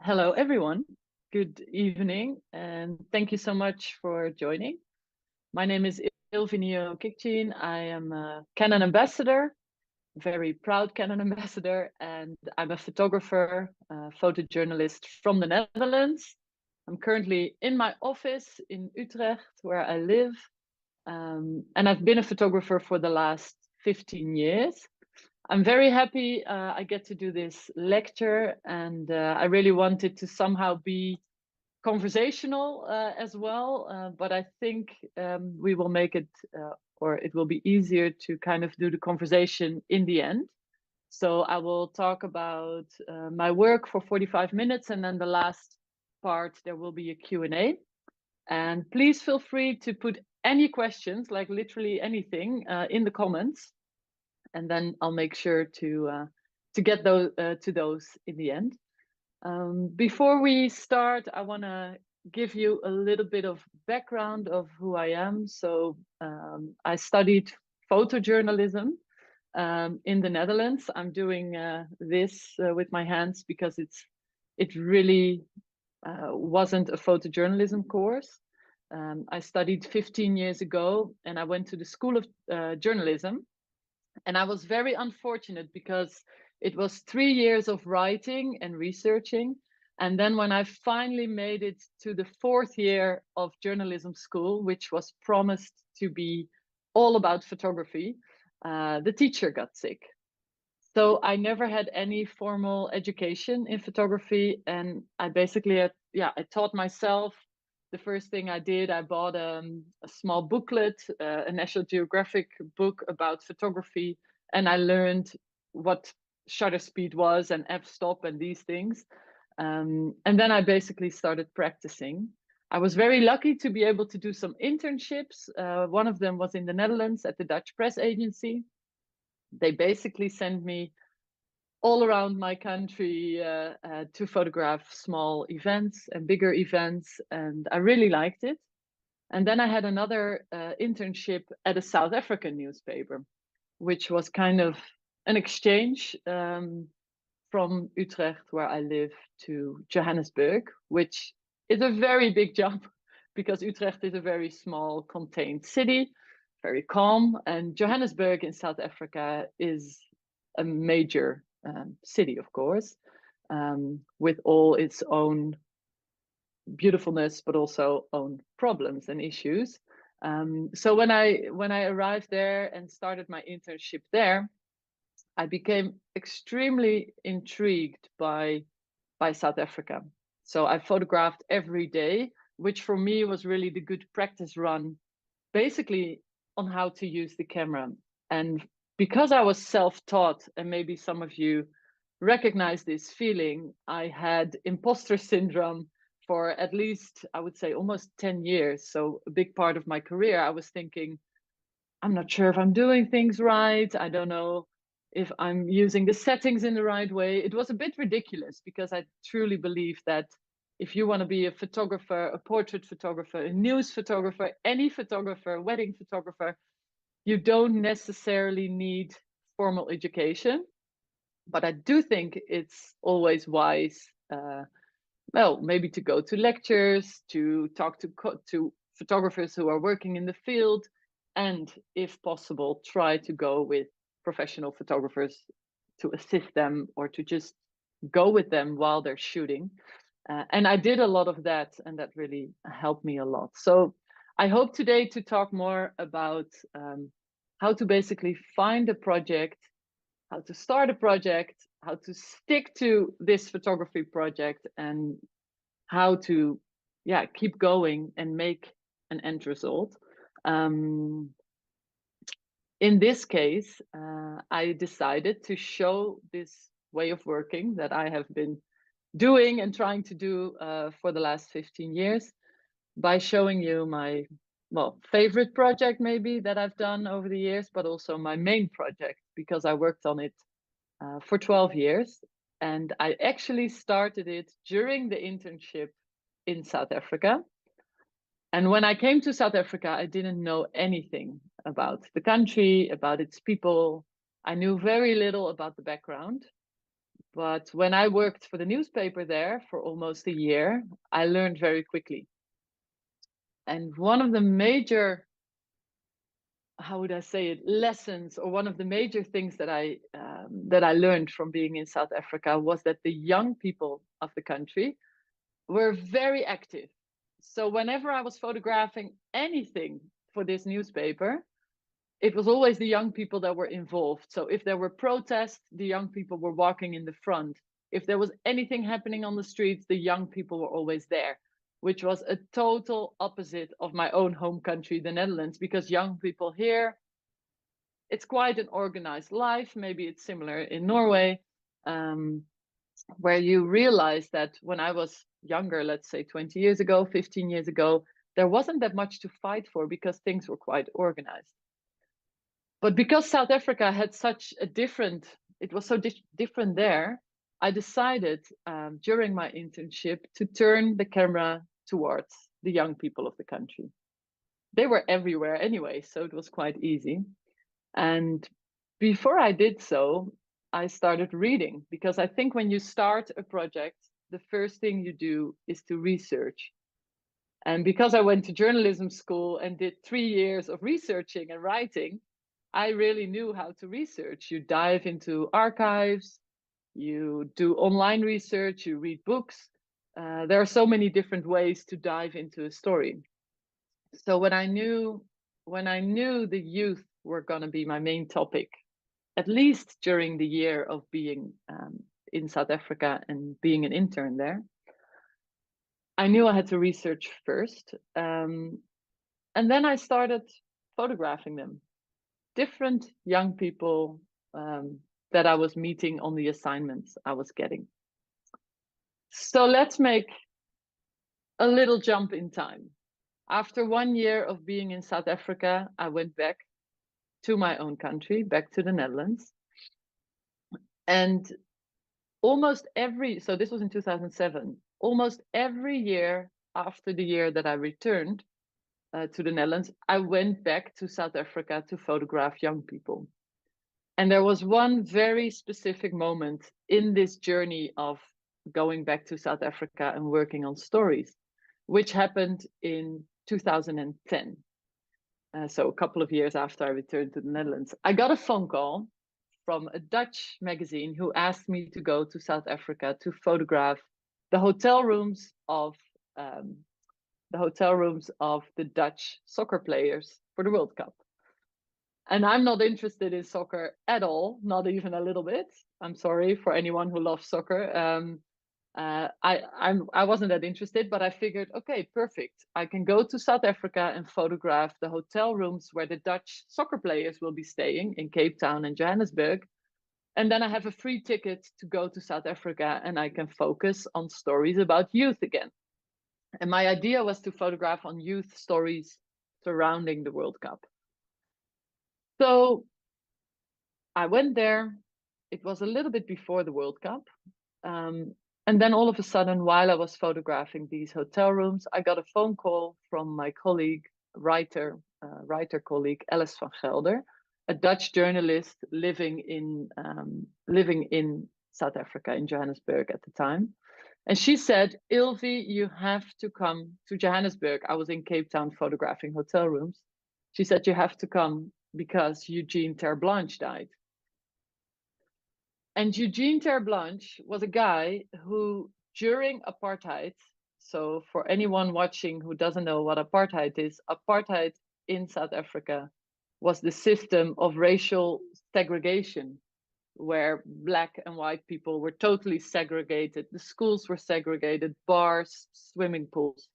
Hello, everyone. Good evening, and thank you so much for joining. My name is Ilvy Njiokiktjien. I am a Canon ambassador, very proud Canon ambassador, and I'm a photographer, a photojournalist from the Netherlands. I'm currently in my office in Utrecht, where I live, and I've been a photographer for the last 15 years. I'm very happy I get to do this lecture, and I really wanted to somehow be conversational as well, but I think we will make it, or it will be easier to kind of do the conversation in the end. So I will talk about my work for 45 minutes, and then the last part, there will be a Q&A. And please feel free to put any questions, like literally anything, in the comments. And then I'll make sure to get those to those in the end. Before we start, I want to give you a little bit of background of who I am. So I studied photojournalism in the Netherlands. I'm doing this with my hands because it really wasn't a photojournalism course. I studied 15 years ago, and I went to the School of Journalism. And I was very unfortunate because it was 3 years of writing and researching. And then when I finally made it to the 4th year of journalism school, which was promised to be all about photography, the teacher got sick. So I never had any formal education in photography. And I basically, I taught myself. The first thing I did, I bought a small booklet, a National Geographic book about photography, and I learned what shutter speed was and f-stop and these things. And then I basically started practicing. I was very lucky to be able to do some internships. One of them was in the Netherlands at the Dutch press agency. They basically sent me all around my country to photograph small events and bigger events, and I really liked it. And then I had another internship at a South African newspaper, which was kind of an exchange from Utrecht, where I live, to Johannesburg, which is a very big jump because Utrecht is a very small, contained city, very calm, and Johannesburg in South Africa is a major city, of course, with all its own beautifulness, but also own problems and issues. So when I arrived there and started my internship there, I became extremely intrigued by South Africa. So I photographed every day, which for me was really the good practice run, basically on how to use the camera. And because I was self-taught, and maybe some of you recognize this feeling, I had imposter syndrome for at least, I would say, almost 10 years. So a big part of my career, I was thinking, I'm not sure if I'm doing things right. I don't know if I'm using the settings in the right way. It was a bit ridiculous because I truly believe that if you want to be a photographer, a portrait photographer, a news photographer, any photographer, wedding photographer, you don't necessarily need formal education. But I do think it's always wise, well, maybe to go to lectures, to talk to photographers who are working in the field, and if possible, try to go with professional photographers to assist them or to just go with them while they're shooting. And I did a lot of that, and that really helped me a lot. So I hope today to talk more about how to basically find a project, how to start a project, how to stick to this photography project, and how to keep going and make an end result. In this case, I decided to show this way of working that I have been doing and trying to do for the last 15 years by showing you my, well, favorite project maybe that I've done over the years, but also my main project, because I worked on it for 12 years. And I actually started it during the internship in South Africa. And when I came to South Africa, I didn't know anything about the country, about its people. I knew very little about the background. But when I worked for the newspaper there for almost a year, I learned very quickly. And one of the major, how would I say it, lessons, or one of the major things that I learned from being in South Africa was that the young people of the country were very active. So whenever I was photographing anything for this newspaper, it was always the young people that were involved. So if there were protests, the young people were walking in the front. If there was anything happening on the streets, the young people were always there, which was a total opposite of my own home country, the Netherlands, because young people here, it's quite an organized life. Maybe it's similar in Norway, where you realize that when I was younger, let's say 20 years ago, 15 years ago, there wasn't that much to fight for because things were quite organized. But because South Africa had such a different, it was so different there, I decided during my internship to turn the camera towards the young people of the country. They were everywhere anyway, so it was quite easy. And before I did so, I started reading, because I think when you start a project, the first thing you do is to research. And because I went to journalism school and did 3 years of researching and writing, I really knew how to research. You dive into archives, you do online research, you read books. There are so many different ways to dive into a story. So when I knew the youth were going to be my main topic, at least during the year of being in South Africa and being an intern there, I knew I had to research first. And then I started photographing them. Different young people that I was meeting on the assignments I was getting. So let's make a little jump in time. After 1 year of being in South Africa, I went back to my own country, back to the Netherlands. And so this was in 2007, almost every year after the year that I returned to the Netherlands, I went back to South Africa to photograph young people. And there was one very specific moment in this journey of going back to South Africa and working on stories, which happened in 2010. So a couple of years after I returned to the Netherlands, I got a phone call from a Dutch magazine who asked me to go to South Africa to photograph the hotel rooms of the Dutch soccer players for the World Cup. And I'm not interested in soccer at all, not even a little bit. I'm sorry for anyone who loves soccer. I wasn't that interested, but I figured, okay, perfect. I can go to South Africa and photograph the hotel rooms where the Dutch soccer players will be staying in Cape Town and Johannesburg. And then I have a free ticket to go to South Africa and I can focus on stories about youth again. And my idea was to photograph on youth stories surrounding the World Cup. So I went there. It was a little bit before the World Cup. And then all of a sudden, while I was photographing these hotel rooms, I got a phone call from my colleague, writer colleague, Alice van Gelder, a Dutch journalist living in South Africa, in Johannesburg at the time. And she said, Ilvy, you have to come to Johannesburg. I was in Cape Town photographing hotel rooms. She said, you have to come because Eugene Terreblanche died. And Eugene Terreblanche was a guy who, during apartheid, so for anyone watching who doesn't know what apartheid is, apartheid in South Africa was the system of racial segregation, where black and white people were totally segregated. The schools were segregated, bars, swimming pools.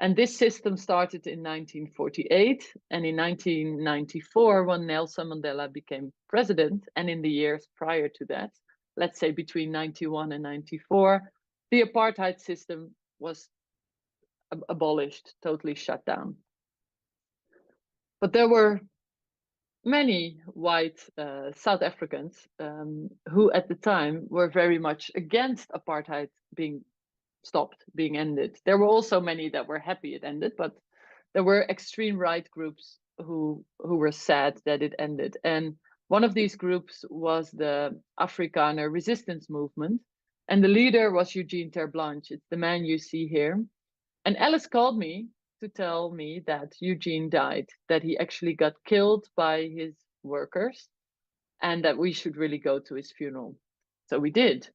And this system started in 1948. And in 1994, when Nelson Mandela became president, and in the years prior to that, let's say between 91 and 94, the apartheid system was abolished, totally shut down. But there were many white South Africans who at the time were very much against apartheid being stopped, being ended. There were also many that were happy it ended, but there were extreme right groups who were sad that it ended. And One of these groups was the Afrikaner resistance movement, and the leader was Eugene Terblanche. It's the man you see here. And Alice called me to tell me that Eugene died, that he actually got killed by his workers, and that we should really go to his funeral. So we did.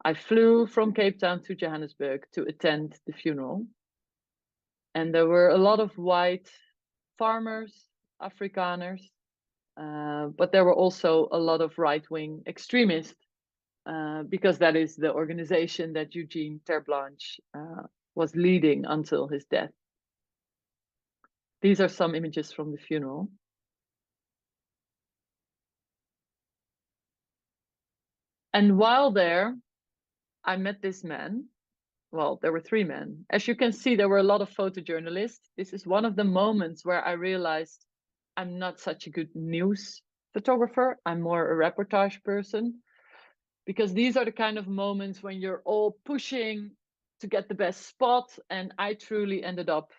I flew from Cape Town to Johannesburg to attend the funeral. And there were a lot of white farmers, Afrikaners, but there were also a lot of right-wing extremists, because that is the organization that Eugene Terblanche was leading until his death. These are some images from the funeral. And while there, I met this man. Well, there were three men. As you can see, there were a lot of photojournalists. This is one of the moments where I realized I'm not such a good news photographer. I'm more a reportage person, because these are the kind of moments when you're all pushing to get the best spot. And I truly ended up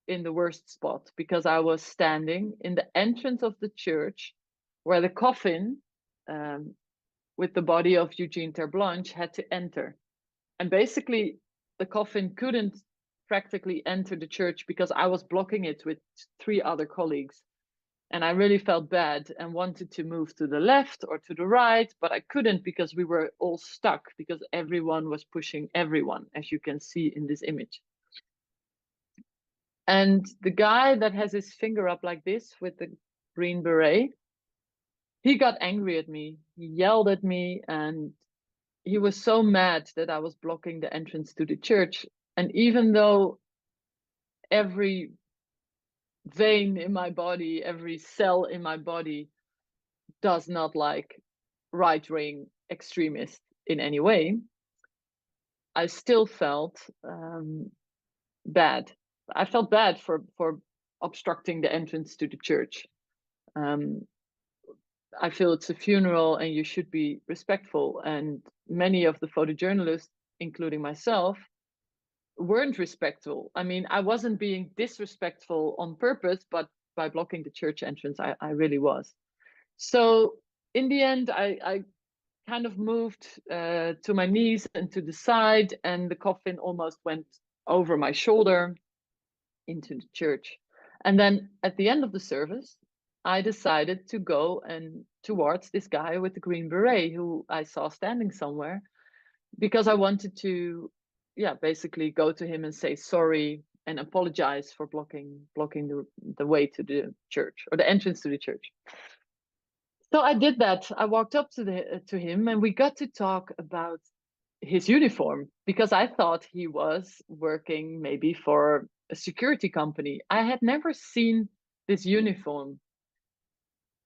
in the worst spot, because I was standing in the entrance of the church where the coffin with the body of Eugene Terblanche had to enter. And basically, the coffin couldn't practically enter the church because I was blocking it with three other colleagues. And I really felt bad and wanted to move to the left or to the right, but I couldn't because we were all stuck, because everyone was pushing everyone, as you can see in this image. And the guy that has his finger up like this with the green beret, he got angry at me. He yelled at me, and he was so mad that I was blocking the entrance to the church. And even though every vein in my body, every cell in my body does not like right-wing extremists in any way, I still felt bad. I felt bad for obstructing the entrance to the church. I feel it's a funeral and you should be respectful. And many of the photojournalists, including myself, weren't respectful. I mean, I wasn't being disrespectful on purpose, but by blocking the church entrance, I really was. So in the end, I kind of moved to my knees and to the side, and the coffin almost went over my shoulder into the church. And then at the end of the service, I decided to go and towards this guy with the green beret who I saw standing somewhere, because I wanted to, basically go to him and say sorry and apologize for blocking the way to the church, or the entrance to the church. So I did that. I walked up to him, and we got to talk about his uniform, because I thought he was working maybe for a security company. I had never seen this uniform.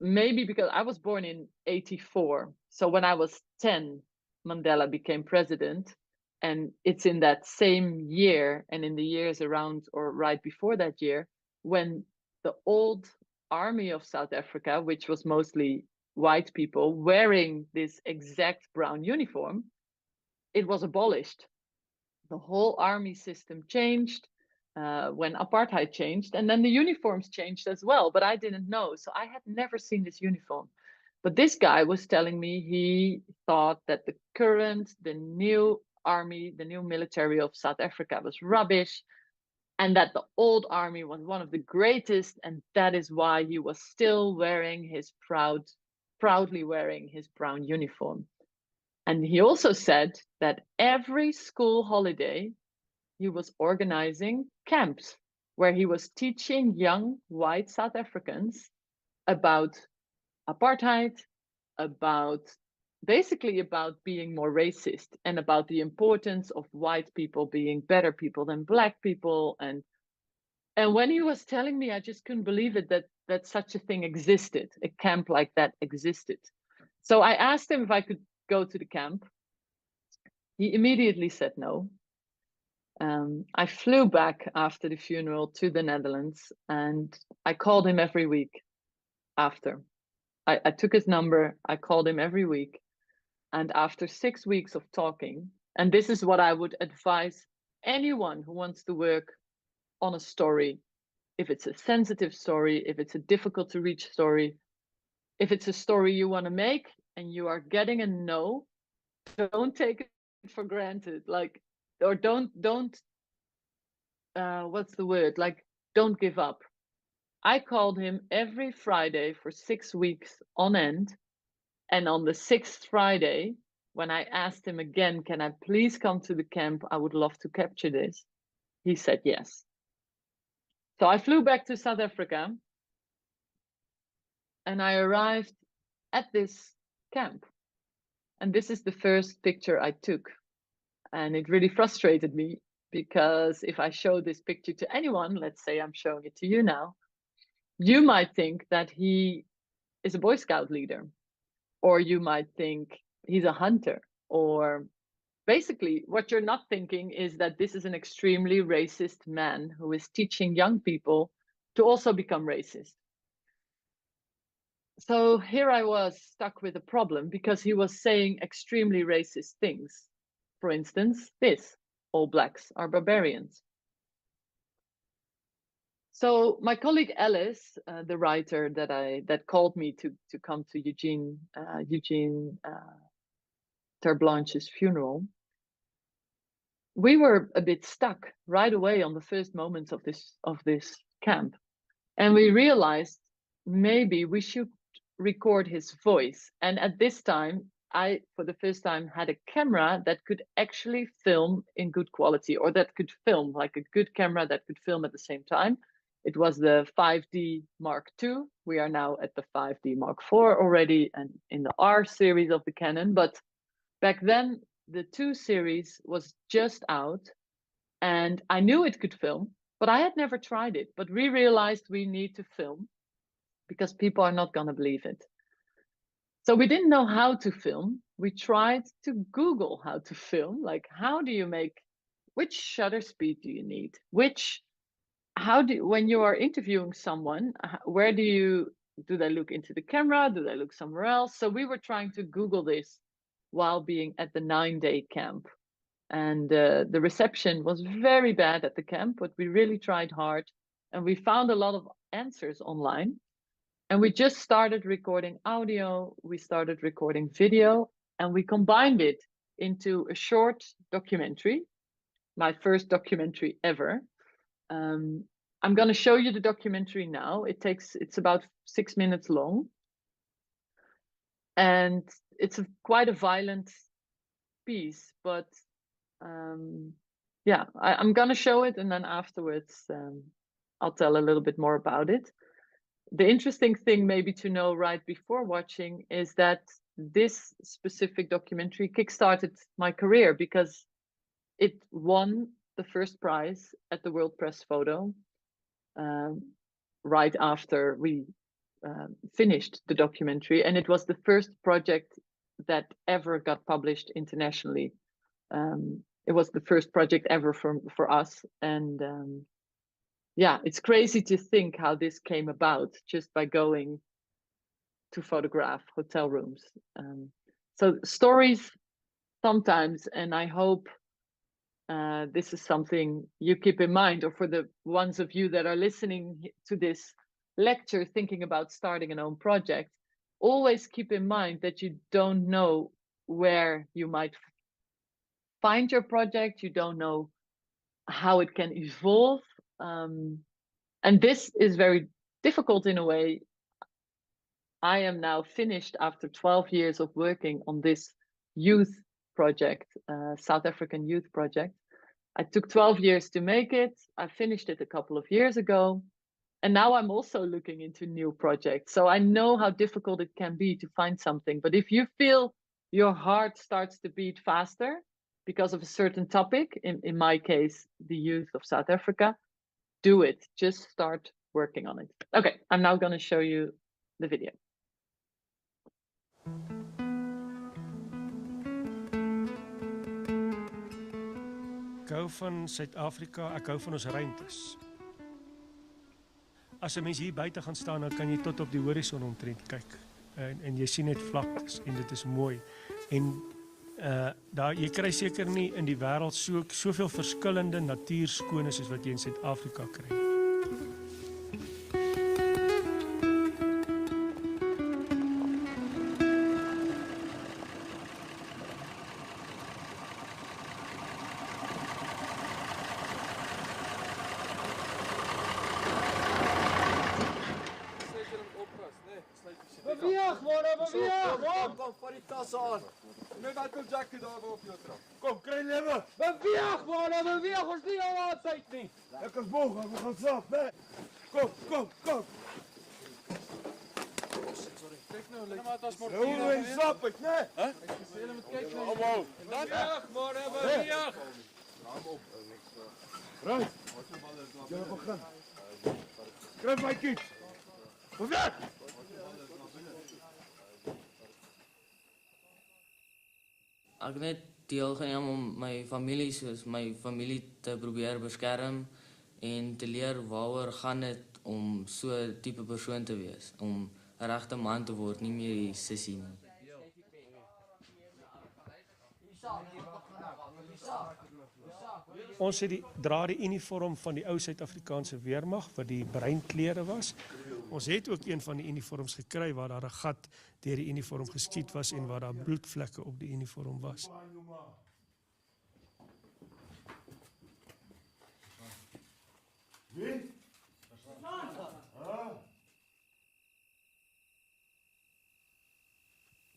Maybe because I was born in '84. So when I was 10, Mandela became president. And it's in that same year and in the years around or right before that year when the old army of South Africa, which was mostly white people wearing this exact brown uniform, it was abolished. The whole army system changed when apartheid changed, and then the uniforms changed as well, but I didn't know. So I had never seen this uniform. But this guy was telling me he thought that the new army, the new military of South Africa was rubbish, and that the old army was one of the greatest, and that is why he was still wearing his proudly wearing his brown uniform. And he also said that every school holiday, he was organizing camps where he was teaching young white South Africans about apartheid, basically about being more racist, and about the importance of white people being better people than black people. And when he was telling me, I just couldn't believe it, that such a thing existed, a camp like that existed. So I asked him if I could go to the camp. He immediately said no. I flew back after the funeral to the Netherlands, and I called him every week after. I took his number, I called him every week. And after 6 weeks of talking, and this is what I would advise anyone who wants to work on a story, if it's a sensitive story, if it's a difficult to reach story, if it's a story you want to make and you are getting a no, don't take it for granted. Like, or don't what's the word? Like, don't give up. I called him every Friday for 6 weeks on end. And on the 6th Friday, when I asked him again, can I please come to the camp? I would love to capture this. He said yes. So I flew back to South Africa and I arrived at this camp. And this is the first picture I took. And it really frustrated me because if I show this picture to anyone, let's say I'm showing it to you now, you might think that he is a Boy Scout leader, or you might think he's a hunter, or basically what you're not thinking is that this is an extremely racist man who is teaching young people to also become racist. So here I was stuck with a problem because he was saying extremely racist things. For instance, this, all blacks are barbarians. So my colleague Alice, the writer that called me to come to Eugene Terblanche's funeral, we were a bit stuck right away on the first moments of this camp, and we realized maybe we should record his voice. And at this time, I, for the first time, had a camera that could actually film in good quality, or that could film, like a good camera that could film at the same time. It was the 5D Mark II. We are now at the 5D Mark IV already, and in the R series of the Canon. But back then, the 2 series was just out, and I knew it could film, but I had never tried it. But we realized we need to film because people are not going to believe it. So we didn't know how to film. We tried to Google how to film, like how do you make, which shutter speed do you need? When you are interviewing someone, where do they look into the camera? Do they look somewhere else? So we were trying to Google this while being at the 9-day camp. And the reception was very bad at the camp, but we really tried hard. And we found a lot of answers online. And we just started recording audio, we started recording video, and we combined it into a short documentary, my first documentary ever. I'm going to show you the documentary now. It's about 6 minutes long. And it's quite a violent piece, but yeah, I'm going to show it, and then afterwards I'll tell a little bit more about it. The interesting thing maybe to know right before watching is that this specific documentary kickstarted my career because it won the first prize at the World Press Photo right after we finished the documentary, and it was the first project that ever got published internationally. It was the first project ever for us, and yeah, it's crazy to think how this came about just by going to photograph hotel rooms. So stories sometimes, and I hope this is something you keep in mind, or for the ones of you that are listening to this lecture thinking about starting an own project, always keep in mind that you don't know where you might find your project, you don't know how it can evolve. And this is very difficult in a way. I am now finished after 12 years of working on this youth project, South African youth project. I took 12 years to make it. I finished it a couple of years ago. And now I'm also looking into new projects. So I know how difficult it can be to find something. But if you feel your heart starts to beat faster because of a certain topic, in my case, the youth of South Africa, do it. Just start working on it. Okay, I'm now going to show you the video. Ek hou van Suid-Afrika, ek hou van ons ruimtes. As 'n mens hier buite gaan staan, dan kan jy tot op die horison omtrent kyk. En jy sien net vlaktes en dit is mooi. En jy kry seker nie in die wêreld soveel verskillende natuurskone soos wat jy in Suid-Afrika kry. Beweeg, man, beweeg! Kom, vat die tasse aan. Net wat kom Jackie daar op jou trap. Kom, kry lewe! Beweeg, man, beweeg! Ons nie jou aan tyd nie. Ek is moeg, ek gaan slaap, né? Kom. Kyk nou, lyk. Maar dit was maar 4 uur slaap het, né? Hè? Ek sê hulle moet kyk nou. Beweeg, man, beweeg! Raam op. Right. Jy begin. Kry my kids. Beweeg! Ek het net deelgeneem om my familie soos my familie te probeer beskerm en te leer waaroor gaan dit om so 'n tipe persoon te wees, om 'n regte man te word, nie meer die sissie nie. Ons het dra die uniform van die ou Suid-Afrikaanse weermag wat die breinklere was. Ons het ook een van die uniforms gekry waar daar 'n gat deur die uniform geskiet was en waar daar bloedvlekke op die uniform was.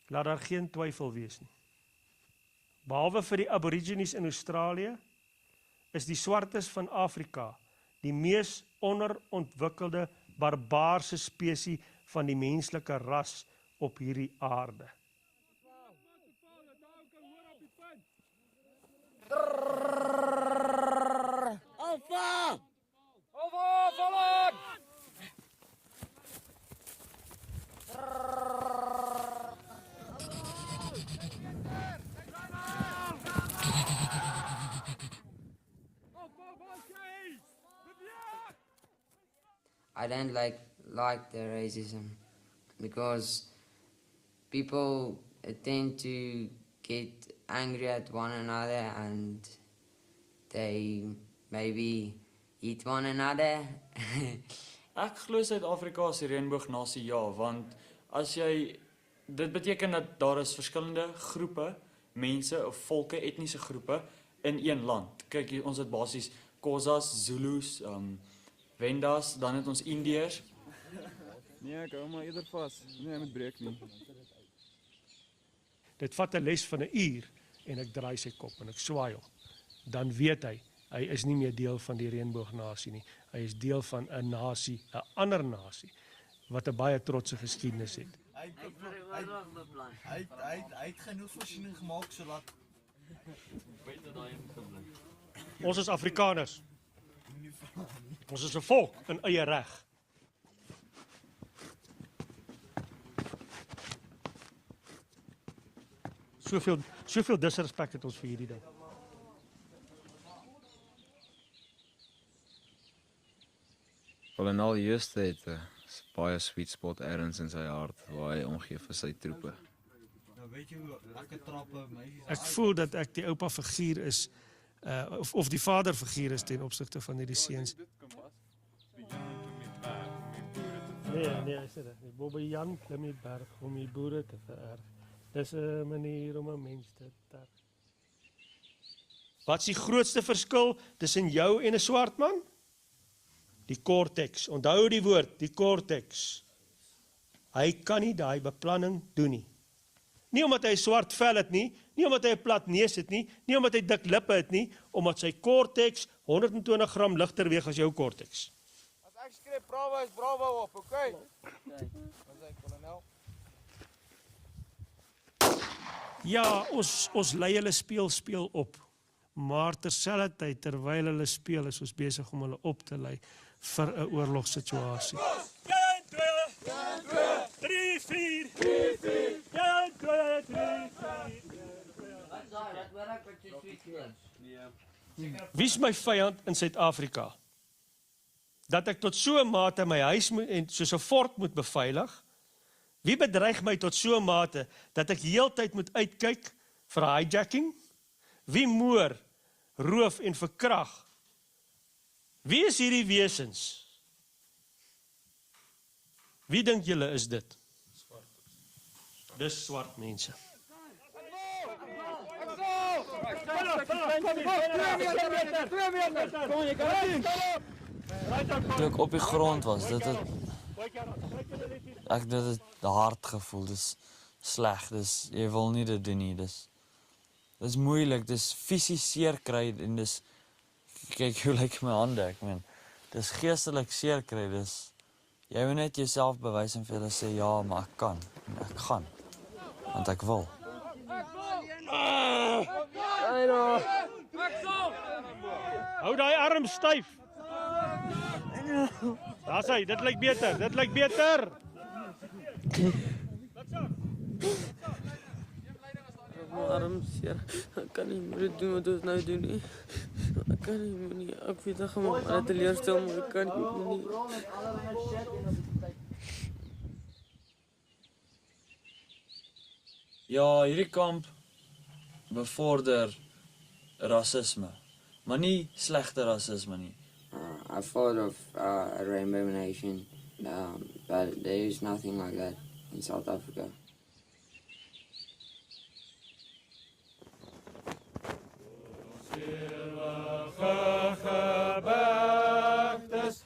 Laat daar geen twyfel wees nie. Behalwe vir die Aborigines in Australië, is die swartes van Afrika die mees onderontwikkelde barbaarse spesies van die menslike ras op hierdie aarde. Alfa! Alfa, vallen! I don't like the racism because people tend to get angry at one another and they maybe eat one another. Ek glo Suid-Afrika is die reënboognasie, ja, want as jy dit beteken dat daar is verskillende groepe, mense of volke, etniese groepe in een land. Kyk, ons het basies Xhosas, Zulus, Wendas, dan het ons Indiërs. Nee, ek hou maar eerder vas. Nee, hy moet breek nie. Dit vat 'n les van 'n uur en ek draai sy kop en ek swaai hom. Dan weet hy is nie meer deel van die reënboognasie nie. Hy is deel van 'n nasie, 'n ander nasie wat 'n baie trotse geskiedenis het. Hy het genoeg voorsiening gemaak sodat Ons is Afrikaners. Ons is 'n volk in eie reg. Soveel disrespek het ons vir hierdie ding. Wel en al Jooste het 'n baie sweet spot ergens in sy hart waar hy omgee vir sy troepe. nou weet jy hoe lekker trappe meisies. Ek voel dat ek die oupa figuur is of die vader figuur is ten opsigte van hierdie seuns. Nee, hy sê dit. Bobbe Jan klim die berg om die boere te vererg. Dis 'n manier om 'n mens te terg. Wat is die grootste verskil tussen jou en 'n swart man? Die cortex. Onthou die woord, die cortex. Hy kan nie daai beplanning doen nie. Nie omdat hy swart vel het nie omdat hy 'n plat neus het nie omdat hy dik lippe het nie, omdat sy cortex 120 gram ligter weeg as jou cortex. As ek skree bravo is bravo op, okay? Wat sê kolonel? Ja, ons lei hulle speel op. Maar terselfdertyd terwyl hulle speel is ons besig om hulle op te lei vir 'n oorlogssituasie. 1 2 3 4 1 2 3 4. Wie is my vyand in Suid-Afrika? Dat ek tot so 'n mate my huis soos 'n fort moet beveilig? Wie bedreig my tot so 'n mate dat ek heeltyd moet uitkyk vir hijacking? Wie moor, roof en verkrag? Wie is hierdie wesens? Wie dink julle is dit? Dis swart mense. Toe ek op die grond was, ek dit het hard gevoel, dis sleg, dis jy wil nie dit doen nie, dis moeilik, dis fisies seer kry en dis kyk hoe lyk my hande, ek meen, dis geestelik seer kry, dis jy moet net jouself bewys en vir hulle sê ja, maar ek kan en ek gaan, want ek wil. Hou daai arm styf. Daar's hy, dit lyk beter, dit lyk beter. My arm seer. Ek kan nie meer doen wat ons nou doen nie. Ek kan nie, ek weet ek gaan my teleurstel, maar ek kan nie. Ja, hierdie kamp bevorder rasisme, maar nie slegte rasisme nie. I thought of a rainbow nation, but there is nothing like that in South Africa.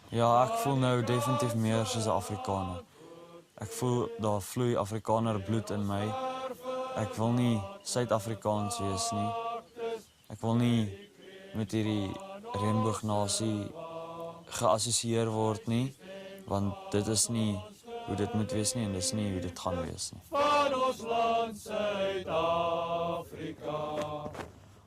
Ja, ek voel nou definitief meer soos 'n Afrikaner. Ek voel daar vloei Afrikaner bloed in my. Ek wil nie Suid-Afrikaans wees nie. Ek wil nie met hierdie reënboognasie geassosieer word nie, want dit is nie hoe dit moet wees nie en dis nie hoe dit gaan wees nie. Van ons land Suid-Afrika,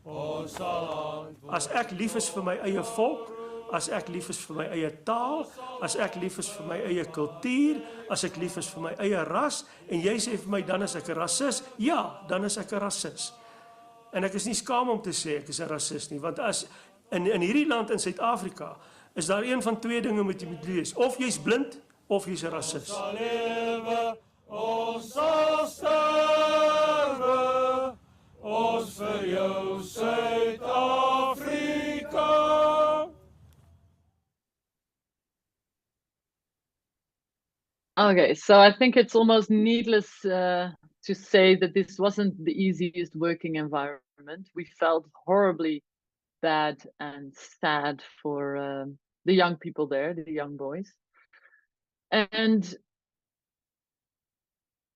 ons sal As ek lief is vir my eie volk, as ek lief is vir my eie taal, as ek lief is vir my eie kultuur, as ek lief is vir my eie ras, en jy sê vir my, dan is ek 'n rasis, ja, dan is ek 'n rasis. En ek is nie skaam om te sê ek is 'n rasis nie, want as in hierdie land in Suid-Afrika, is daar een van twee dinge wat jy moet lees, of jy's blind, of jy's 'n rasis. ons sal sterwe, ons vir jou Suid-Afrika. Okay, so I think it's almost needless to say that this wasn't the easiest working environment. We felt horribly bad and sad for the young people there, the young boys. And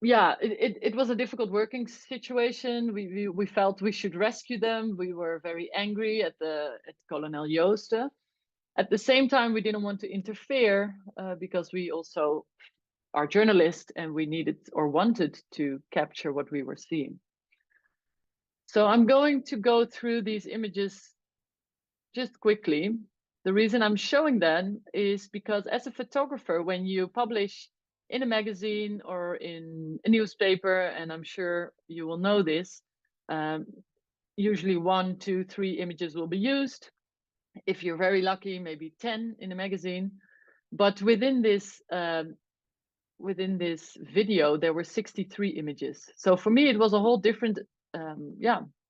yeah, it was a difficult working situation. We felt we should rescue them. We were very angry at Colonel Jooste. At the same time, we didn't want to interfere because we also are journalists and we needed or wanted to capture what we were seeing. So I'm going to go through these images just quickly. The reason I'm showing them is because as a photographer, when you publish in a magazine or in a newspaper, and I'm sure you will know this, usually 1, 2, 3 images will be used. If you're very lucky, maybe 10 in a magazine. But within this video, there were 63 images. So for me, it was a whole different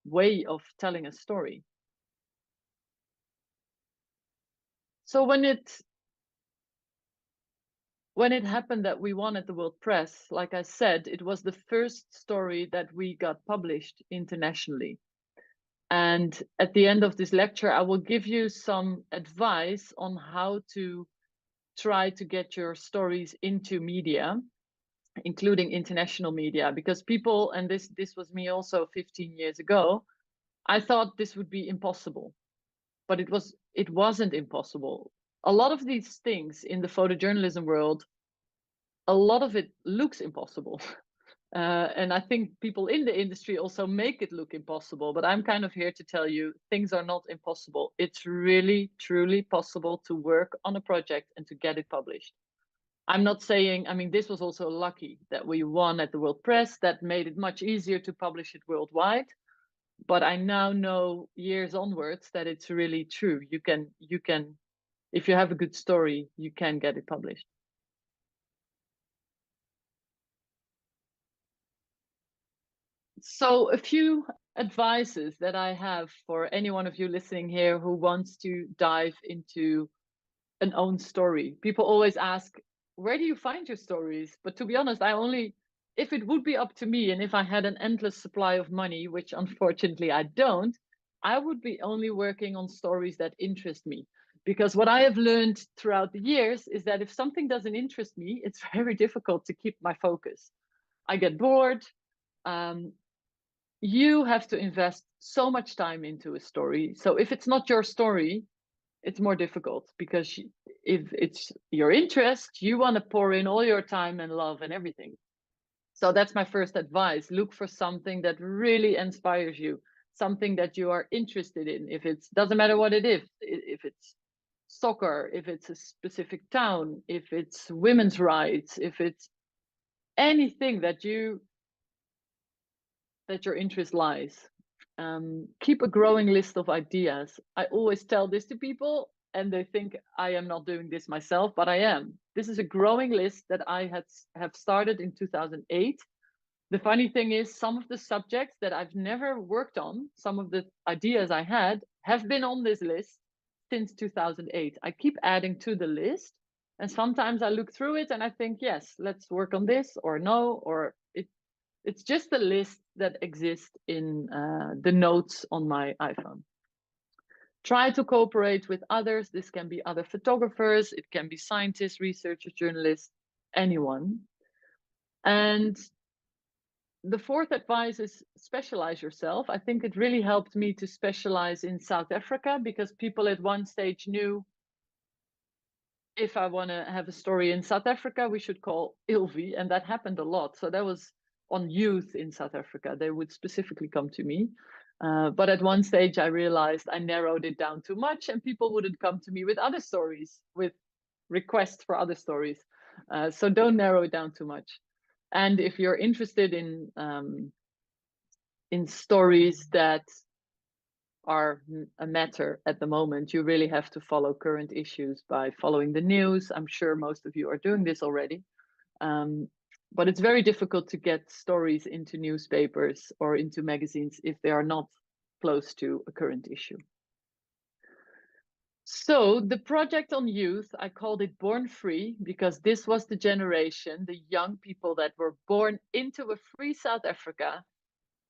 way of telling a story. So when it happened that we won at the World Press, like I said, it was the first story that we got published internationally. And at the end of this lecture, I will give you some advice on how to try to get your stories into media, including international media, because people, and this was me also 15 years ago, I thought this would be impossible, but it wasn't impossible. A lot of these things in the photojournalism world, a lot of it looks impossible. And I think people in the industry also make it look impossible, but I'm kind of here to tell you things are not impossible. It's really, truly possible to work on a project and to get it published. I'm not saying, I mean, this was also lucky that we won at the World Press. That made it much easier to publish it worldwide. But I now know years onwards that it's really true. You can, if you have a good story, you can get it published. So a few advices that I have for any one of you listening here who wants to dive into an own story. People always ask, where do you find your stories? But to be honest, if it would be up to me and if I had an endless supply of money, which unfortunately I don't, I would be only working on stories that interest me. Because what I have learned throughout the years is that if something doesn't interest me, it's very difficult to keep my focus. I get bored. You have to invest so much time into a story. So if it's not your story, it's more difficult, because if it's your interest, you want to pour in all your time and love and everything. So that's my first advice. Look for something that really inspires you, something that you are interested in. If it doesn't matter what it is, if it's soccer, if it's a specific town, if it's women's rights, if it's anything that your interest lies. Keep a growing list of ideas. I always tell this to people and they think I am not doing this myself, but I am. This is a growing list that I have started in 2008. The funny thing is, some of the subjects that I've never worked on, some of the ideas I had, have been on this list since 2008. I keep adding to the list, and sometimes I look through it and I think, yes, let's work on this, or no, or it's just a list that exists in the notes on my iPhone. Try to cooperate with others. This can be other photographers, it can be scientists, researchers, journalists, anyone. And the fourth advice is specialize yourself. I think it really helped me to specialize in South Africa, because people at one stage knew if I want to have a story in South Africa, we should call Ilvy, and that happened a lot. So that was on youth in South Africa. They would specifically come to me. But at one stage, I realized I narrowed it down too much, and people wouldn't come to me with other stories, with requests for other stories. So don't narrow it down too much. And if you're interested in stories that are a matter at the moment, you really have to follow current issues by following the news. I'm sure most of you are doing this already. But it's very difficult to get stories into newspapers or into magazines if they are not close to a current issue. So the project on youth, I called it Born Free, because this was the generation, the young people that were born into a free South Africa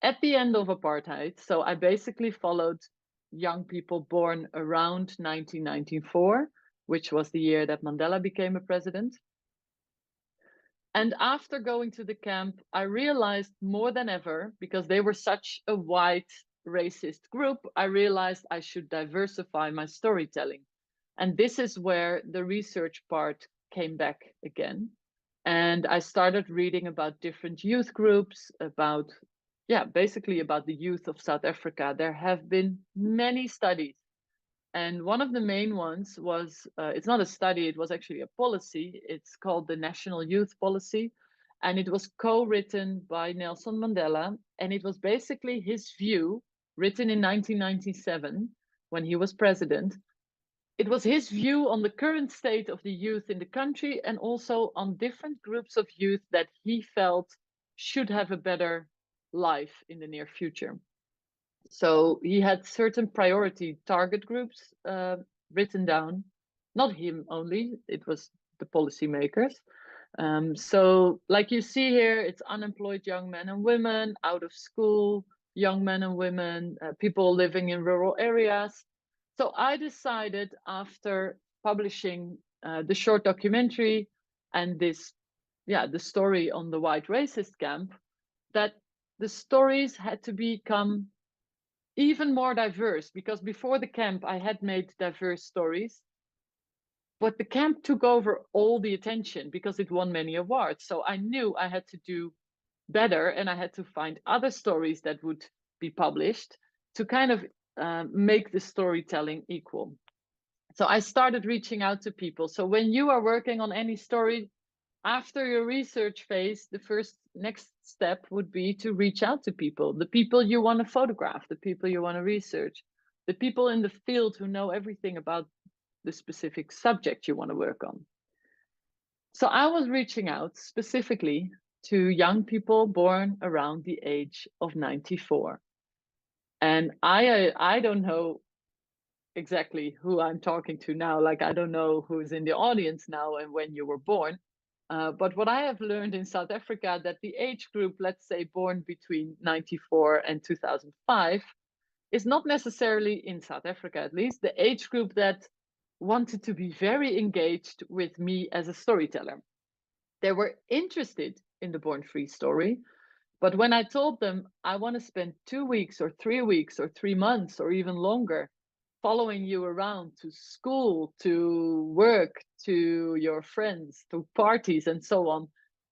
at the end of apartheid. So I basically followed young people born around 1994, which was the year that Mandela became a president. And after going to the camp, I realized more than ever, because they were such a white racist group, I realized I should diversify my storytelling. And this is where the research part came back again. And I started reading about different youth groups, about, basically about the youth of South Africa. There have been many studies. And one of the main ones was, it's not a study, it was actually a policy. It's called the National Youth Policy. And it was co-written by Nelson Mandela. And it was basically his view, written in 1997, when he was president. It was his view on the current state of the youth in the country, and also on different groups of youth that he felt should have a better life in the near future. So he had certain priority target groups written down, not him only, it was the policymakers. So like you see here, it's unemployed young men and women, out of school, young men and women, people living in rural areas. So I decided, after publishing the short documentary and this, the story on the white racist camp, that the stories had to become even more diverse, because before the camp I had made diverse stories, but the camp took over all the attention because it won many awards. So I knew I had to do better, and I had to find other stories that would be published to kind of make the storytelling equal. So I started reaching out to people. So when you are working on any story, after your research phase, the next step would be to reach out to people, the people you want to photograph, the people you want to research, the people in the field who know everything about the specific subject you want to work on. So I was reaching out specifically to young people born around the age of 94. And I don't know exactly who I'm talking to now. Like, I don't know who's in the audience now and when you were born. But what I have learned in South Africa, that the age group, let's say born between 94 and 2005, is not necessarily, in South Africa at least, the age group that wanted to be very engaged with me as a storyteller. They were interested in the Born Free story, but when I told them I want to spend 2 weeks or 3 weeks or 3 months or even longer following you around to school, to work, to your friends, to parties and so on,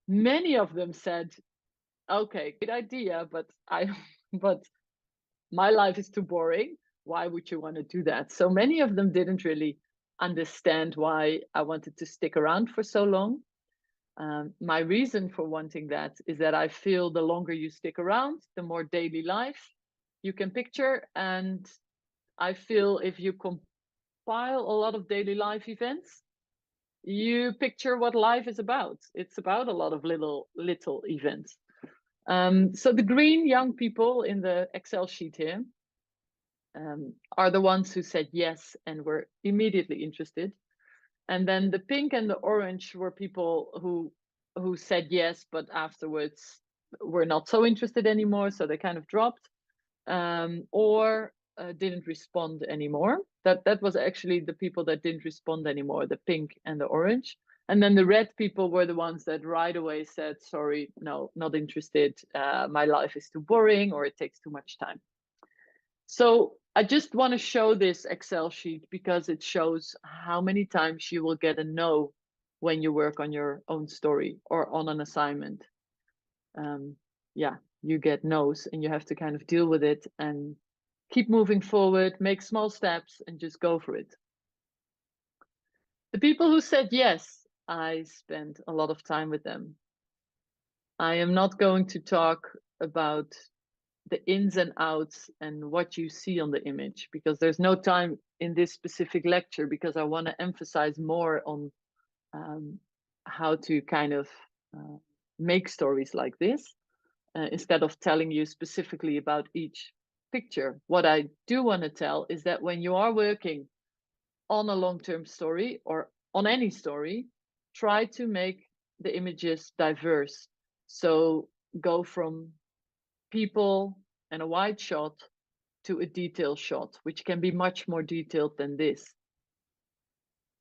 many of them said, okay, good idea, but but my life is too boring. Why would you want to do that? So many of them didn't really understand why I wanted to stick around for so long. My reason for wanting that is that I feel the longer you stick around, the more daily life you can picture. And I feel if you compile a lot of daily life events, you picture what life is about. It's about a lot of little events. So the green young people in the Excel sheet here are the ones who said yes and were immediately interested. And then the pink and the orange were people who said yes, but afterwards were not so interested anymore, so they kind of dropped, or didn't respond anymore. That was actually the people that didn't respond anymore, the pink and the orange. And then the red people were the ones that right away said, sorry, no, not interested. My life is too boring, or it takes too much time. So I just want to show this Excel sheet because it shows how many times you will get a no when you work on your own story or on an assignment. Yeah, you get no's and you have to kind of deal with it and keep moving forward, make small steps and just go for it. The people who said yes, I spent a lot of time with them. I am not going to talk about the ins and outs and what you see on the image, because there's no time in this specific lecture, because I want to emphasize more on how to kind of make stories like this, instead of telling you specifically about each picture. What I do want to tell is that when you are working on a long-term story or on any story, try to make the images diverse. So go from people and a wide shot to a detail shot, which can be much more detailed than this.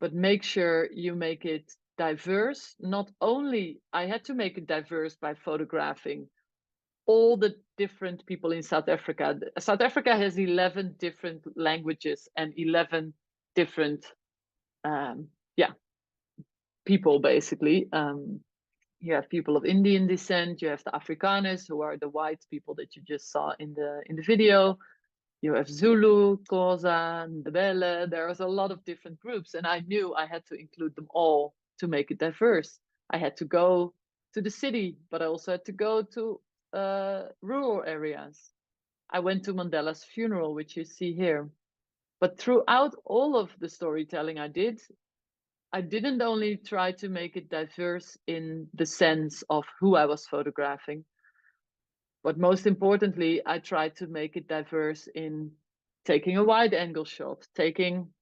But make sure you make it diverse. Not only, I had to make it diverse by photographing all the different people in South Africa. South Africa has 11 different languages and 11 different people, basically. You have people of Indian descent, you have the Afrikaners, who are the white people that you just saw in the video. You have Zulu, Xhosa, Ndebele. There's a lot of different groups, and I knew I had to include them all to make it diverse. I had to go to the city, but I also had to go to rural areas. I went to Mandela's funeral, which you see here. But throughout all of the storytelling I didn't only try to make it diverse in the sense of who I was photographing, but most importantly, I tried to make it diverse in taking a wide angle shot, taking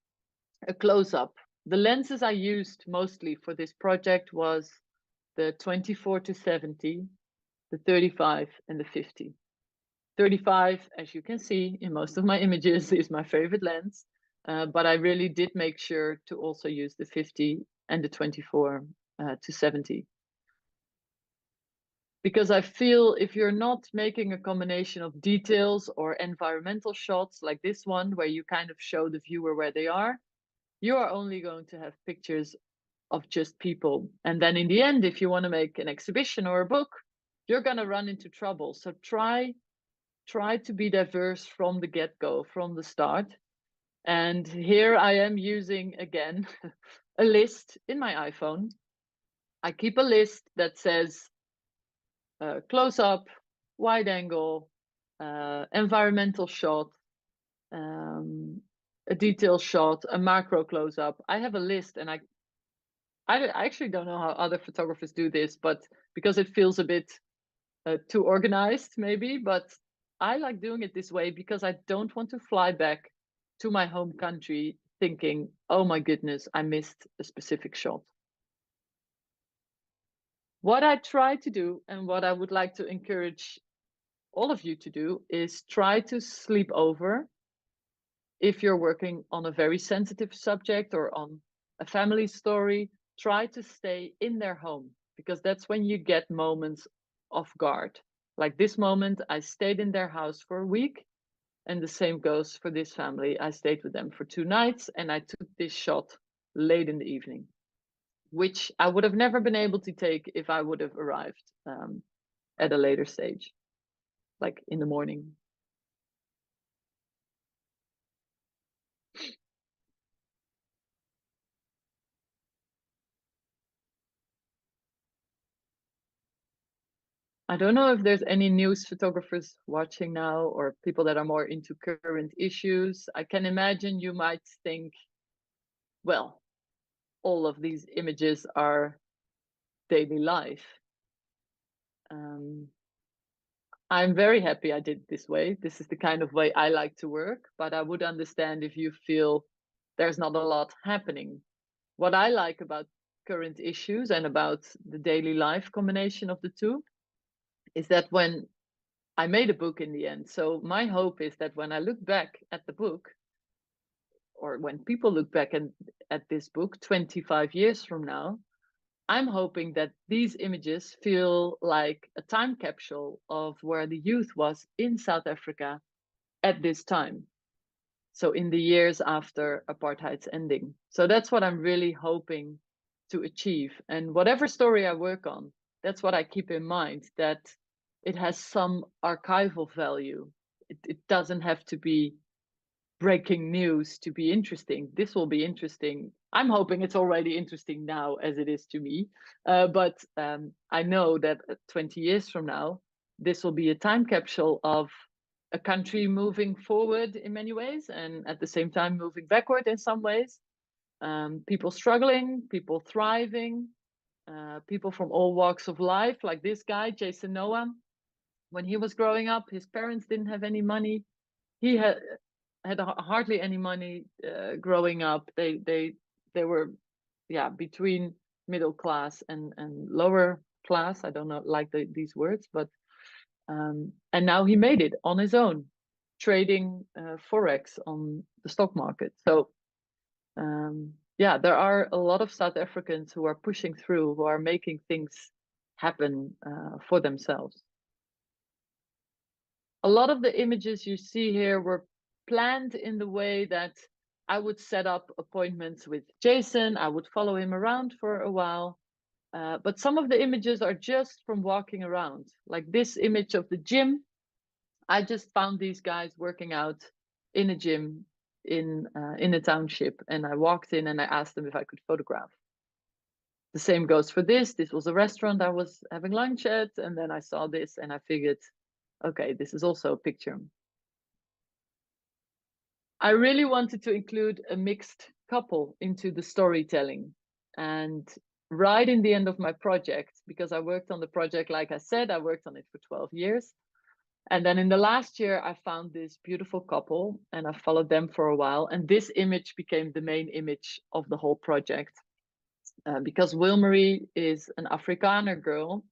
a close-up. The lenses I used mostly for this project was the 24-70, the 35 and the 50. 35, as you can see in most of my images, is my favorite lens. But I really did make sure to also use the 50 and the 24-70. Because I feel if you're not making a combination of details or environmental shots like this one, where you kind of show the viewer where they are, you are only going to have pictures of just people. And then in the end, if you want to make an exhibition or a book, you're going to run into trouble. So try to be diverse from the get-go, from the start. And here I am using, again, a list in my iPhone. I keep a list that says close up, wide angle, environmental shot, a detail shot, a macro close up. I have a list, and I actually don't know how other photographers do this, but because it feels a bit too organized maybe, but I like doing it this way because I don't want to fly back to my home country thinking, oh my goodness, I missed a specific shot. What I try to do, and what I would like to encourage all of you to do, is try to sleep over if you're working on a very sensitive subject or on a family story, try to stay in their home, because that's when you get moments off guard. Like this moment, I stayed in their house for a week, and the same goes for this family. I stayed with them for 2 nights, and I took this shot late in the evening, which I would have never been able to take if I would have arrived at a later stage, like in the morning. I don't know if there's any news photographers watching now or people that are more into current issues. I can imagine you might think, well, all of these images are daily life. I'm very happy I did it this way. This is the kind of way I like to work, but I would understand if you feel there's not a lot happening. What I like about current issues and about the daily life combination of the two is that when I made a book in the end, so my hope is that when I look back at the book, or when people look back at this book 25 years from now, I'm hoping that these images feel like a time capsule of where the youth was in South Africa at this time. So in the years after apartheid's ending. So that's what I'm really hoping to achieve. And whatever story I work on, that's what I keep in mind, that it has some archival value. It doesn't have to be breaking news to be interesting. This will be interesting. I'm hoping it's already interesting now as it is to me. But I know that 20 years from now, this will be a time capsule of a country moving forward in many ways, and at the same time moving backward in some ways. People struggling, people thriving, people from all walks of life, like this guy, Jason Noah. When he was growing up, his parents didn't have any money. He had hardly any money growing up. They were, yeah, between middle class and lower class. I don't know, like these words, but and now he made it on his own, trading forex on the stock market. So yeah, there are a lot of South Africans who are pushing through, who are making things happen for themselves. A lot of the images you see here were planned in the way that I would set up appointments with Jason. I would follow him around for a while. But some of the images are just from walking around. Like this image of the gym. I just found these guys working out in a gym in a township. And I walked in and I asked them if I could photograph. The same goes for this. This was a restaurant I was having lunch at. And then I saw this and I figured, okay, this is also a picture. I really wanted to include a mixed couple into the storytelling. And right in the end of my project, because I worked on the project, like I said, I worked on it for 12 years. And then in the last year, I found this beautiful couple and I followed them for a while. And this image became the main image of the whole project. Because Wilmarie is an Afrikaner girl,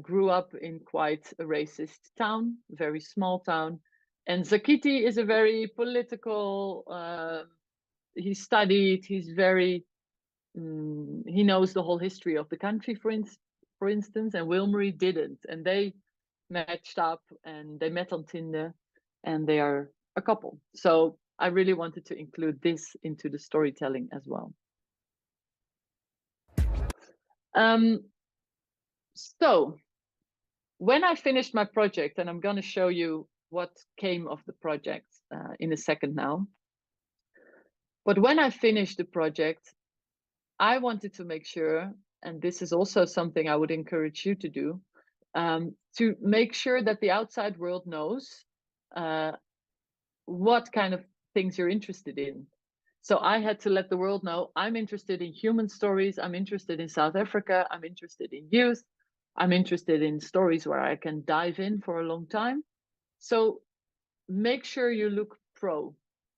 grew up in quite a racist town, very small town. And Zakiti is a very political, he studied, he's very, he knows the whole history of the country, for instance, and Wilmarie didn't. And they matched up and they met on Tinder and they are a couple. So I really wanted to include this into the storytelling as well. So when I finished my project, and I'm going to show you what came of the project in a second now. But when I finished the project, I wanted to make sure, and this is also something I would encourage you to do, to make sure that the outside world knows what kind of things you're interested in. So I had to let the world know I'm interested in human stories. I'm interested in South Africa. I'm interested in youth. I'm interested in stories where I can dive in for a long time. So make sure you look pro,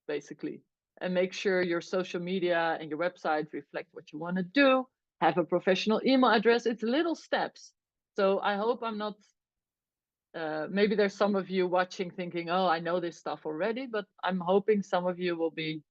basically, and make sure your social media and your website reflect what you want to do. Have a professional email address. It's little steps. So I hope I'm not maybe there's some of you watching thinking, oh, I know this stuff already, but I'm hoping some of you will be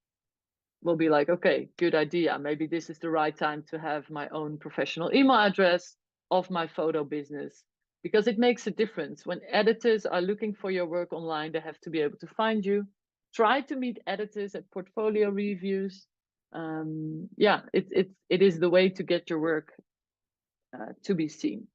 like, okay, good idea. Maybe this is the right time to have my own professional email address of my photo business, because it makes a difference. When editors are looking for your work online, they have to be able to find you. Try to meet editors at portfolio reviews. Yeah, it is the way to get your work to be seen.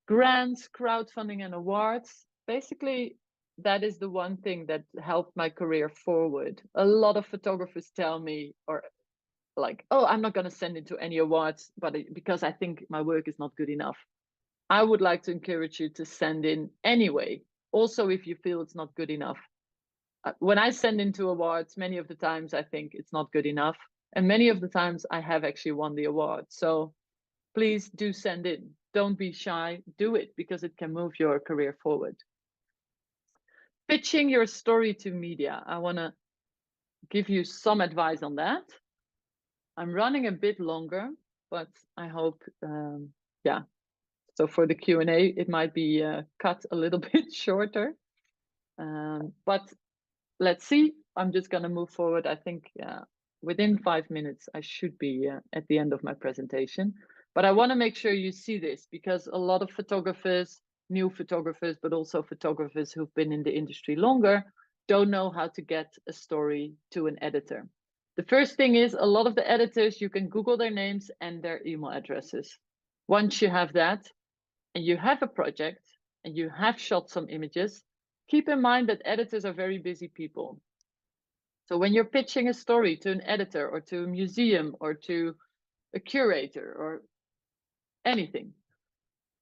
Grants, crowdfunding, and awards. Basically, that is the one thing that helped my career forward. A lot of photographers tell me, or like, oh, I'm not going to send it to any awards, but because I think my work is not good enough. I would like to encourage you to send in anyway. Also, if you feel it's not good enough. When I send into awards, many of the times I think it's not good enough. And many of the times I have actually won the award. So please do send in. Don't be shy, do it, because it can move your career forward. Pitching your story to media. I want to give you some advice on that. I'm running a bit longer, but I hope, yeah. So for the Q&A, it might be cut a little bit shorter. But let's see. I'm just going to move forward. I think within 5 minutes, I should be at the end of my presentation. But I want to make sure you see this, because a lot of photographers, new photographers, but also photographers who've been in the industry longer, don't know how to get a story to an editor. The first thing is, a lot of the editors, you can Google their names and their email addresses. Once you have that, and you have a project, and you have shot some images, keep in mind that editors are very busy people. So when you're pitching a story to an editor or to a museum or to a curator or anything,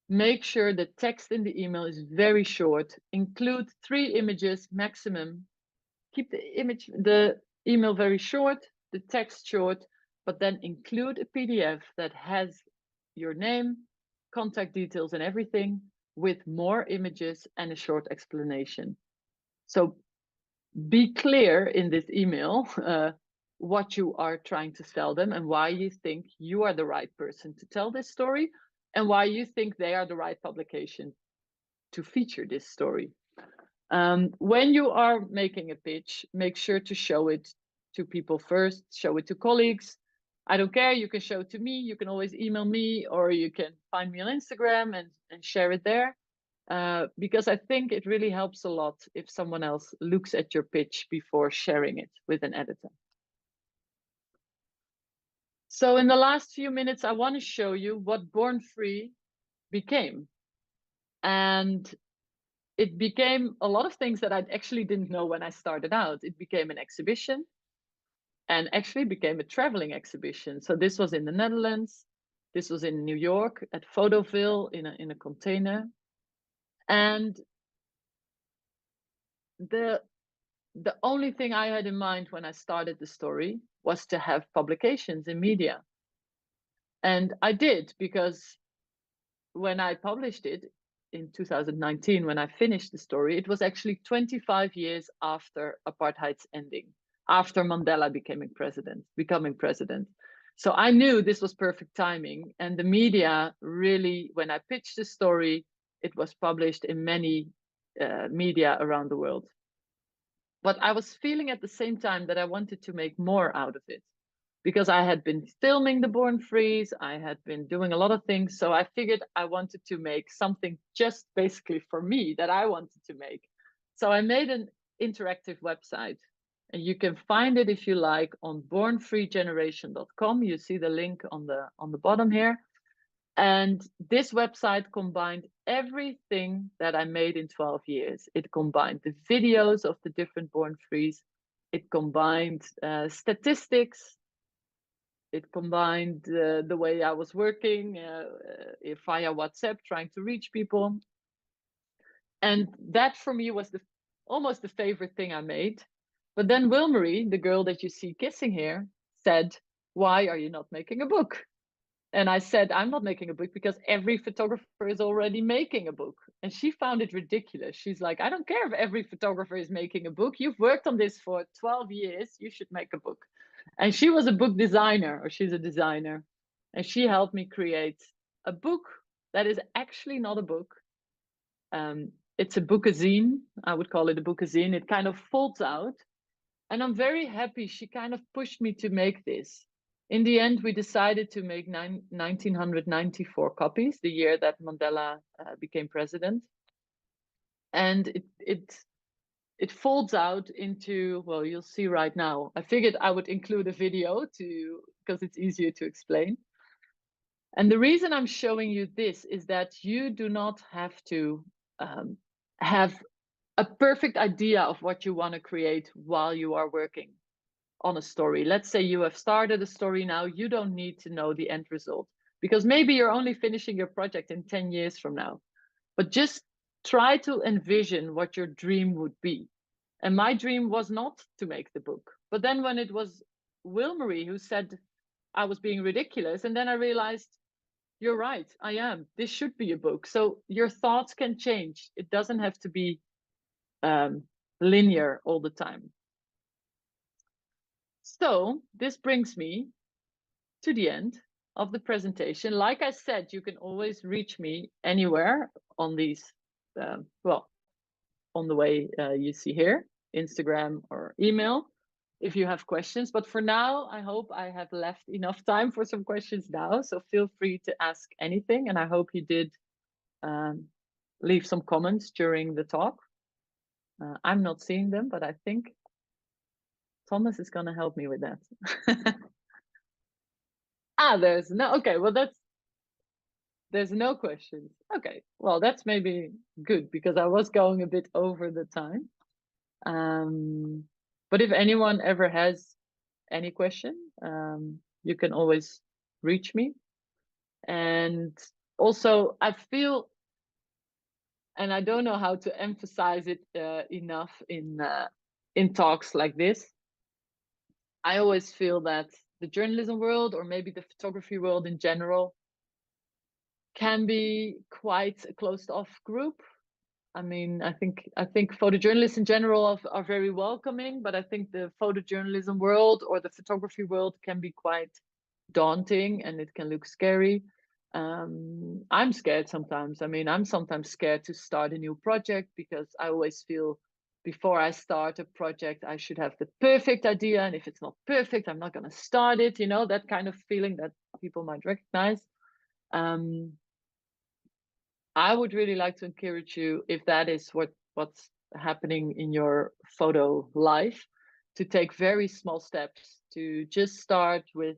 make sure the text in the email is very short. Include 3 images maximum. Keep the email very short, the text short, but then include a PDF that has your name, contact details, and everything, with more images and a short explanation. So be clear in this email what you are trying to sell them and why you think you are the right person to tell this story, and why you think they are the right publication to feature this story. When you are making a pitch, make sure to show it to people first, show it to colleagues. I don't care, you can show it to me, you can always email me, or you can find me on Instagram and share it there. Because I think it really helps a lot if someone else looks at your pitch before sharing it with an editor. So in the last few minutes, I want to show you what Born Free became. And it became a lot of things that I actually didn't know when I started out. It became an exhibition, and actually became a traveling exhibition. So this was in the Netherlands. This was in New York at Fotoville in a container. And the only thing I had in mind when I started the story was to have publications in media. And I did, because when I published it in 2019, when I finished the story, it was actually 25 years after apartheid's ending, after Mandela becoming president. So I knew this was perfect timing. And the media really, when I pitched the story, it was published in many media around the world. But I was feeling at the same time that I wanted to make more out of it, because I had been filming the Born Frees, I had been doing a lot of things. So I figured I wanted to make something just basically for me that I wanted to make. So I made an interactive website, and you can find it if you like on bornfreegeneration.com. You see the link on the bottom here. And this website combined everything that I made in 12 years. It combined the videos of the different Born Frees. It combined statistics. It combined the way I was working via WhatsApp, trying to reach people. And that for me was almost the favorite thing I made. But then Wilmarie, the girl that you see kissing here, said, "Why are you not making a book?" And I said, "I'm not making a book because every photographer is already making a book." And she found it ridiculous. She's like, "I don't care if every photographer is making a book. You've worked on this for 12 years. You should make a book." And she was a book designer, or she's a designer. And she helped me create a book that is actually not a book. It's a bookazine. I would call it a bookazine. It kind of folds out. And I'm very happy she kind of pushed me to make this. In the end, we decided to make 1994 copies, the year that Mandela became president. And it folds out into, well, you'll see right now. I figured I would include a video because it's easier to explain. And the reason I'm showing you this is that you do not have to have a perfect idea of what you want to create while you are working on a story. Let's say you have started a story now, you don't need to know the end result, because maybe you're only finishing your project in 10 years from now. But just try to envision what your dream would be. And my dream was not to make the book. But then when it was Wilmarie who said I was being ridiculous, and then I realized, you're right, I am. This should be a book. So your thoughts can change. It doesn't have to be linear all the time. So this brings me to the end of the presentation. Like I said, you can always reach me anywhere on these, well, on the way you see here, Instagram or email, if you have questions. But for now, I hope I have left enough time for some questions now. So feel free to ask anything. And I hope you did leave some comments during the talk. I'm not seeing them, but I think Thomas is going to help me with that. There's no, okay, well, there's no questions. Okay, well, that's maybe good because I was going a bit over the time. But if anyone ever has any question, you can always reach me. And also I feel, and I don't know how to emphasize it enough in talks like this. I always feel that the journalism world, or maybe the photography world in general, can be quite a closed off group. I mean, I think photojournalists in general are very welcoming, but I think the photojournalism world or the photography world can be quite daunting and it can look scary. I'm scared sometimes. I mean, I'm sometimes scared to start a new project because I always feel before I start a project, I should have the perfect idea. And if it's not perfect, I'm not going to start it. You know, that kind of feeling that people might recognize. I would really like to encourage you, if that is what's happening in your photo life, to take very small steps, to just start with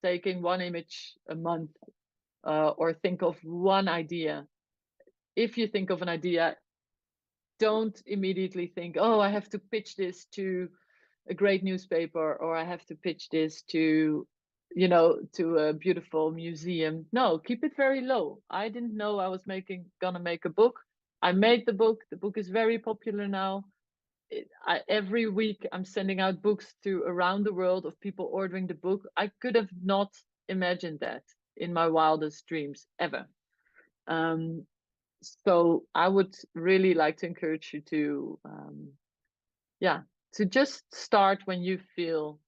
taking one image a month, or think of one idea. If you think of an idea, don't immediately think, oh, I have to pitch this to a great newspaper, or I have to pitch this to, you know, to a beautiful museum. No, keep it very low. I didn't know I was gonna make a book. I made the book. The book is very popular now. Every week I'm sending out books to around the world of people ordering the book. I could have not imagined that in my wildest dreams ever. So I would really like to encourage you to, to just start when you feel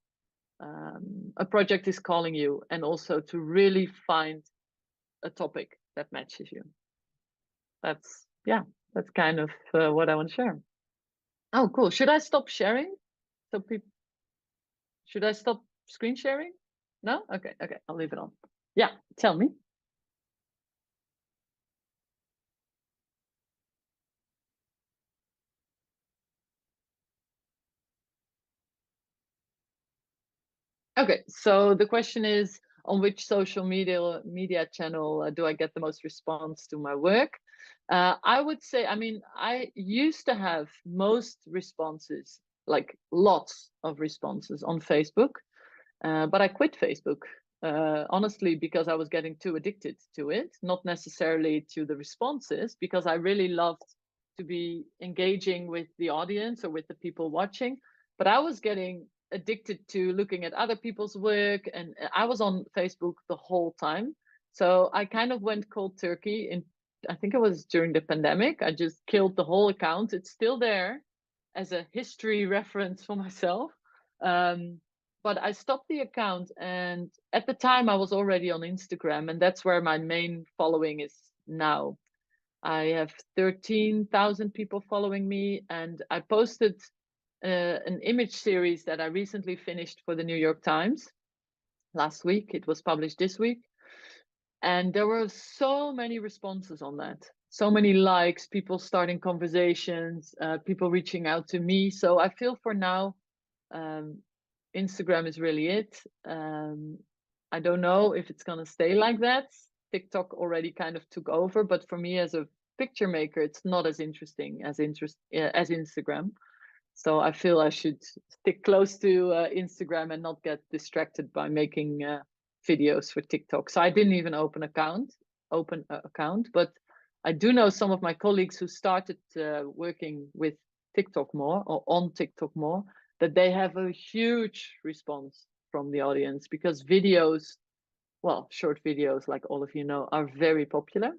a project is calling you, and also to really find a topic that matches you. That's kind of what I want to share. Oh, cool. Should I stop sharing? So people, should I stop screen sharing? No? Okay, I'll leave it on. Yeah, tell me. Okay, so the question is, on which social media channel do I get the most response to my work? I would say, I mean, I used to have most responses, like lots of responses on Facebook, but I quit Facebook, honestly, because I was getting too addicted to it, not necessarily to the responses, because I really loved to be engaging with the audience or with the people watching, but I was getting addicted to looking at other people's work, and I was on Facebook the whole time. So I kind of went cold turkey, and I think it was during the pandemic. I just killed the whole account. It's still there as a history reference for myself. But I stopped the account, and at the time I was already on Instagram, and that's where my main following is now. I have 13,000 people following me, and I posted an image series that I recently finished for the New York Times last week. It was published this week, and there were so many responses on that, so many likes, people starting conversations, people reaching out to me. So I feel for now Instagram is really it. I don't know if it's gonna stay like that. TikTok already kind of took over, but for me as a picture maker, it's not as interesting as Instagram. So I feel I should stick close to Instagram and not get distracted by making videos for TikTok. So I didn't even open an account, but I do know some of my colleagues who started working with TikTok more or on TikTok more, that they have a huge response from the audience, because videos, well, short videos, like all of you know, are very popular.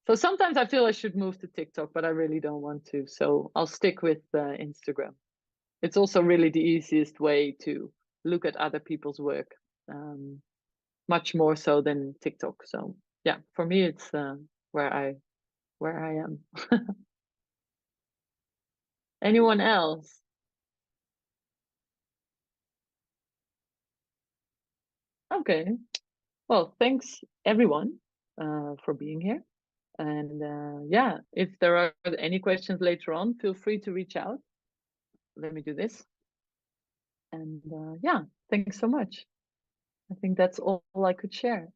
So sometimes I feel I should move to TikTok, but I really don't want to. So I'll stick with Instagram. It's also really the easiest way to look at other people's work, much more so than TikTok. So yeah, for me, it's where I am. Anyone else? Okay. Well, thanks everyone for being here. And yeah, if there are any questions later on, feel free to reach out. Let me do this. And yeah, thanks so much. I think that's all I could share.